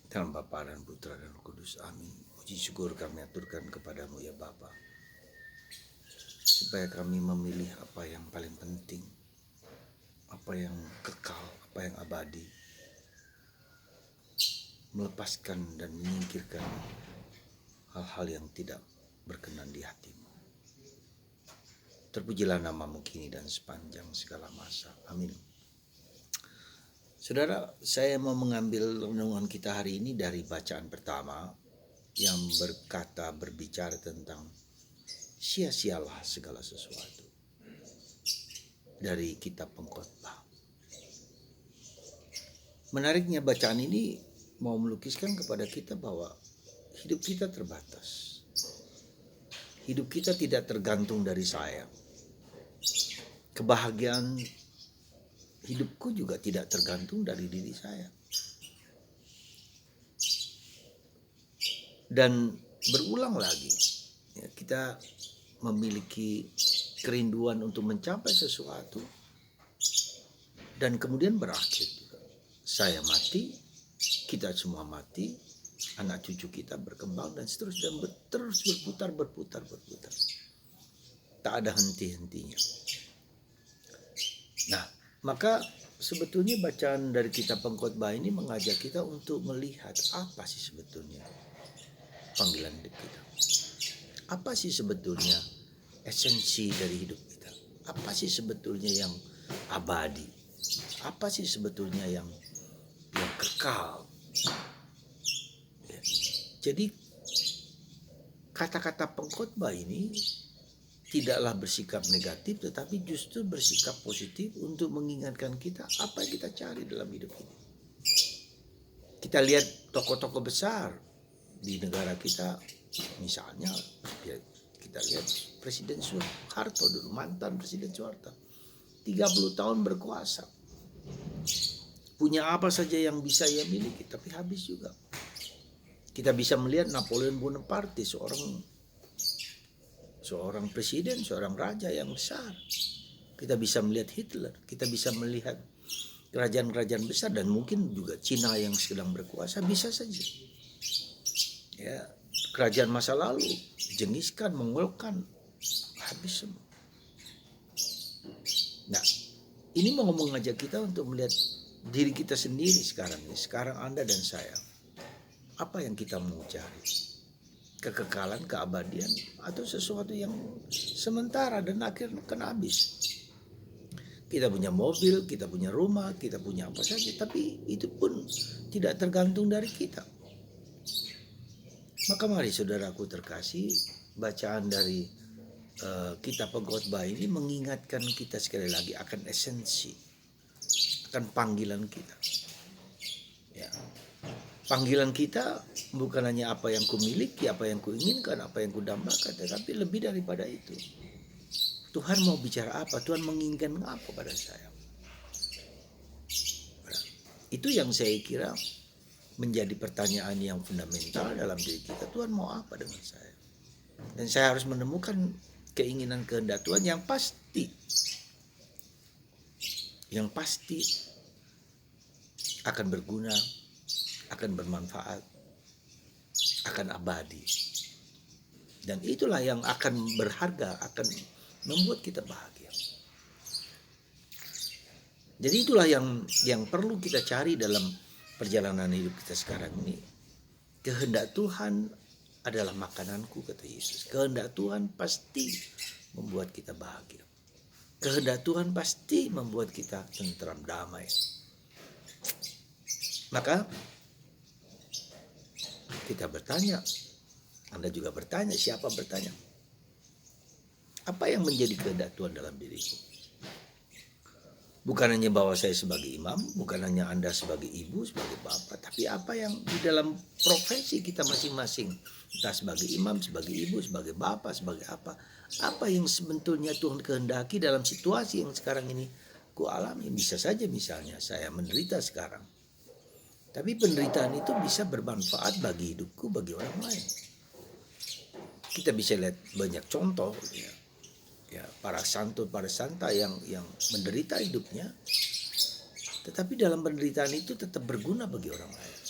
Dalam Bapa dan Putra dan Roh Kudus. Amin. Puji syukur kami aturkan kepadamu ya Bapa, supaya kami memilih apa yang paling penting, apa yang kekal, apa yang abadi, melepaskan dan menyingkirkan hal-hal yang tidak berkenan di hatimu. Terpujilah namamu kini dan sepanjang segala masa. Amin. Saudara, saya mau mengambil renungan kita hari ini dari bacaan pertama yang berbicara tentang sia-sialah segala sesuatu, dari kitab Pengkhotbah. Menariknya bacaan ini mau melukiskan kepada kita bahwa hidup kita terbatas. Hidup kita tidak tergantung dari saya. Kebahagiaan hidupku juga tidak tergantung dari diri saya. Dan berulang lagi, ya, kita memiliki kerinduan untuk mencapai sesuatu dan kemudian berakhir. Saya mati, kita semua mati, anak cucu kita berkembang dan seterusnya, dan terus berputar. Tak ada henti-hentinya. Nah, maka sebetulnya bacaan dari kitab Pengkhotbah ini mengajak kita untuk melihat apa sih sebetulnya panggilan hidup kita. Apa sih sebetulnya esensi dari hidup kita? Apa sih sebetulnya yang abadi? Apa sih sebetulnya yang kekal? Ya. Jadi kata-kata Pengkhotbah ini tidaklah bersikap negatif, tetapi justru bersikap positif untuk mengingatkan kita apa yang kita cari dalam hidup ini. Kita lihat tokoh-tokoh besar di negara kita, misalnya kita lihat Presiden Soeharto dulu, mantan Presiden Soeharto, 30 tahun berkuasa, punya apa saja yang bisa ia miliki, tapi habis juga. Kita bisa melihat Napoleon Bonaparte, seorang presiden, seorang raja yang besar. Kita bisa melihat Hitler, kita bisa melihat kerajaan-kerajaan besar, dan mungkin juga Cina yang sedang berkuasa, bisa saja. Ya, kerajaan masa lalu, Genghis Khan, Mongolkan, habis semua. Nah, ini mau mengajak kita untuk melihat diri kita sendiri sekarang ini, sekarang Anda dan saya. Apa yang kita mau cari? Kekekalan, keabadian, atau sesuatu yang sementara dan akhirnya akan habis. Kita punya mobil, kita punya rumah, kita punya apa saja, tapi itu pun tidak tergantung dari kita. Maka mari saudaraku terkasih, bacaan dari kitab Pengkhotbah ini mengingatkan kita sekali lagi akan esensi, akan panggilan kita. Ya. Panggilan kita bukan hanya apa yang kumiliki, apa yang kuinginkan, apa yang kudambakan, tetapi lebih daripada itu. Tuhan mau bicara apa? Tuhan menginginkan apa pada saya? Itu yang saya kira menjadi pertanyaan yang fundamental dalam diri kita. Tuhan mau apa dengan saya? Dan saya harus menemukan keinginan kehendak Tuhan yang pasti akan berguna, akan bermanfaat, akan abadi. Dan itulah yang akan berharga, akan membuat kita bahagia. Jadi itulah yang perlu kita cari dalam perjalanan hidup kita sekarang ini. Kehendak Tuhan adalah makananku, kata Yesus. Kehendak Tuhan pasti membuat kita bahagia. Kehendak Tuhan pasti membuat kita tentram, damai. Maka kita bertanya, Anda juga bertanya, siapa bertanya? Apa yang menjadi kehendak Tuhan dalam diriku? Bukan hanya bahwa saya sebagai imam, bukan hanya Anda sebagai ibu, sebagai bapak, tapi apa yang di dalam profesi kita masing-masing. Entah sebagai imam, sebagai ibu, sebagai bapak, sebagai apa. Apa yang sebetulnya Tuhan kehendaki dalam situasi yang sekarang ini ku alami. Bisa saja misalnya saya menderita sekarang, tapi penderitaan itu bisa bermanfaat bagi hidupku, bagi orang lain. Kita bisa lihat banyak contoh, ya, para santa yang menderita hidupnya, tetapi dalam penderitaan itu tetap berguna bagi orang lain.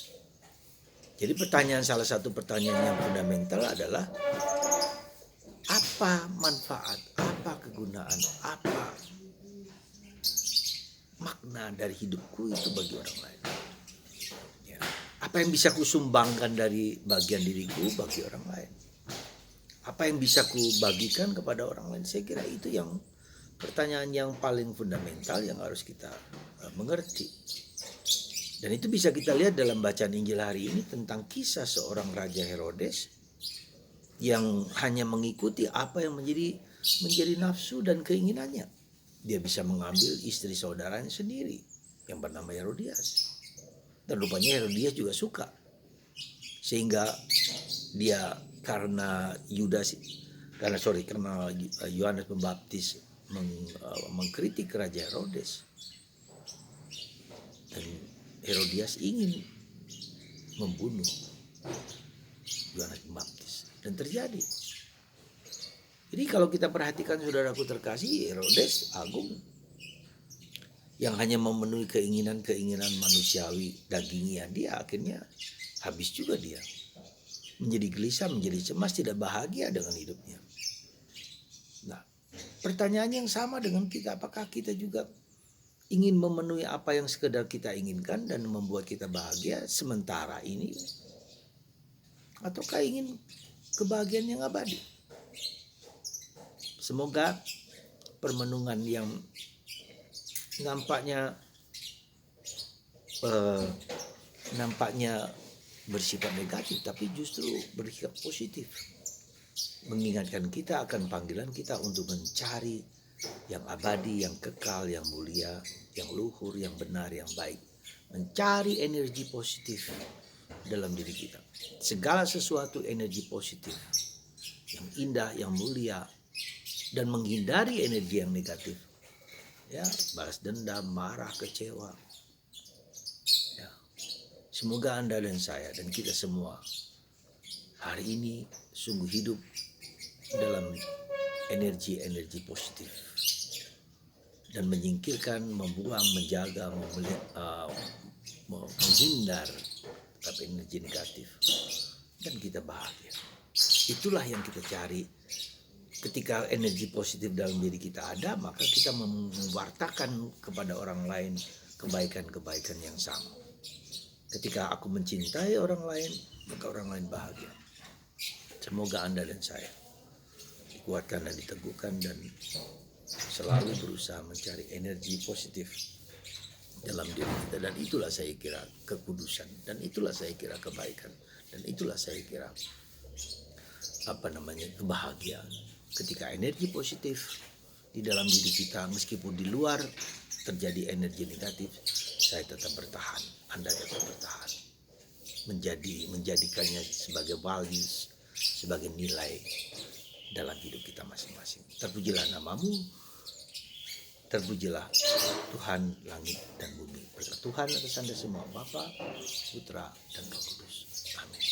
Jadi salah satu pertanyaan yang fundamental adalah apa manfaat, apa kegunaan, apa makna dari hidupku itu bagi orang lain. Ya. Apa yang bisa kusumbangkan dari bagian diriku bagi orang lain. Apa yang bisa kubagikan kepada orang lain. Saya kira itu yang pertanyaan yang paling fundamental yang harus kita mengerti. Dan itu bisa kita lihat dalam bacaan Injil hari ini tentang kisah seorang Raja Herodes yang hanya mengikuti apa yang menjadi nafsu dan keinginannya. Dia bisa mengambil istri saudaranya sendiri yang bernama Herodias. Dan rupanya Herodias juga suka. Sehingga dia karena Yohanes Pembaptis mengkritik Raja Herodes. Dan Herodias ingin membunuh Yohanes Pembaptis. Dan terjadi. Jadi kalau kita perhatikan saudaraku terkasih, Herodes Agung yang hanya memenuhi keinginan-keinginan manusiawi dagingnya, dia akhirnya habis juga dia. Menjadi gelisah, menjadi cemas, tidak bahagia dengan hidupnya. Nah, pertanyaan yang sama dengan kita, apakah kita juga ingin memenuhi apa yang sekedar kita inginkan dan membuat kita bahagia sementara ini? Ataukah ingin kebahagiaan yang abadi? Semoga permenungan yang nampaknya bersifat negatif tapi justru bersifat positif, mengingatkan kita akan panggilan kita untuk mencari yang abadi, yang kekal, yang mulia, yang luhur, yang benar, yang baik, mencari energi positif dalam diri kita. Segala sesuatu energi positif yang indah, yang mulia, dan menghindari energi yang negatif. Ya, balas dendam, marah, kecewa. Ya. Semoga Anda dan saya dan kita semua hari ini sungguh hidup dalam energi-energi positif dan menyingkirkan, membuang, menjaga, menghindar terhadap energi negatif, dan kita bahagia. Itulah yang kita cari. Ketika energi positif dalam diri kita ada, maka kita mewartakan kepada orang lain kebaikan-kebaikan yang sama. Ketika aku mencintai orang lain, maka orang lain bahagia. Semoga Anda dan saya dikuatkan dan diteguhkan dan selalu berusaha mencari energi positif dalam diri kita. Dan itulah saya kira kekudusan, dan itulah saya kira kebaikan, dan itulah saya kira kebahagiaan. Ketika energi positif di dalam diri kita, meskipun di luar terjadi energi negatif, saya tetap bertahan, Anda tetap bertahan, menjadikannya sebagai values, sebagai nilai dalam hidup kita masing-masing. Terpujilah namamu, terpujilah Tuhan langit dan bumi. Berkat Tuhan atas Anda semua, Bapa, Putra, dan Roh Kudus. Amin.